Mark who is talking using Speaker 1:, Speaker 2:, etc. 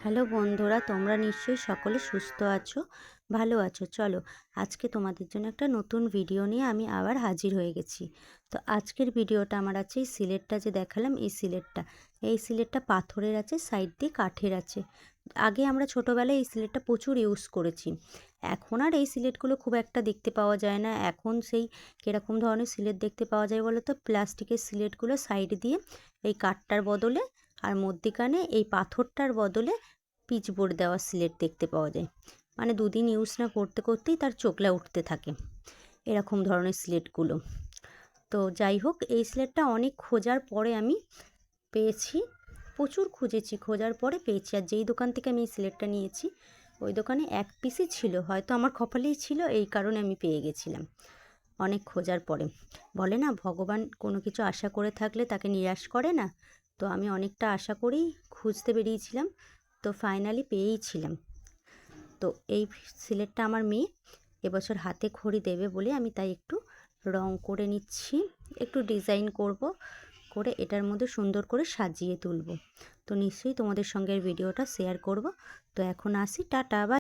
Speaker 1: Hello বন্ধুরা, তোমরা নিশ্চয়ই সকলে সুস্থ আছো, ভালো আছো। চলো আজকে তোমাদের জন্য একটা নতুন ভিডিও নিয়ে আমি আবার হাজির হয়ে গেছি। তো আজকের ভিডিওটা আমার আছে এই সিলেটটা যে দেখালাম, এই সিলেটটা পাথরের আছে, সাইড দিয়ে কাঠের আছে। আগে আমরা ছোটোবেলায় এই সিলেটটা প্রচুর ইউজ করেছি। এখন আর এই সিলেটগুলো খুব একটা দেখতে পাওয়া যায় না। এখন সেই কীরকম ধরনের সিলেট দেখতে পাওয়া যায় বলো তো, প্লাস্টিকের সিলেটগুলো সাইড দিয়ে এই কাঠটার বদলে আর মধ্যিখানে এই পাথরটার বদলে পিচবোর্ড দেওয়া সিলেট দেখতে পাওয়া যায়। মানে দুদিন ইউজ না করতে করতেই তার চোখলা উঠতে থাকে, এরকম ধরনের সিলেটগুলো। তো যাই হোক, এই সিলেটটা অনেক খোঁজার পরে আমি পেয়েছি। প্রচুর খুঁজেছি, খোঁজার পরে পেয়েছি। আর যেই দোকান থেকে আমি এই সিলেটটা নিয়েছি ওই দোকানে এক পিসই ছিল, হয়তো আমার কপালেই ছিল, এই কারণে আমি পেয়ে গেছিলাম অনেক খোঁজার পরে। বলে না, ভগবান কোনো কিছু আশা করে থাকলে তাকে নিরাশ করে না। তো আমি অনেকটা আশা করেই খুঁজতে বেরিয়েছিলাম, তো ফাইনালি পেয়েইছিলাম। তো এই সিলেটটা আমার মেয়ে এবছর হাতে খড়ি দেবে বলে আমি তাই একটু রং করে নিচ্ছি, একটু ডিজাইন করব, করে এটার মধ্যে সুন্দর করে সাজিয়ে তুলব। তো নিশ্চয়ই তোমাদের সঙ্গে ভিডিওটা শেয়ার করব। তো এখন আসি, টাটা, বাই।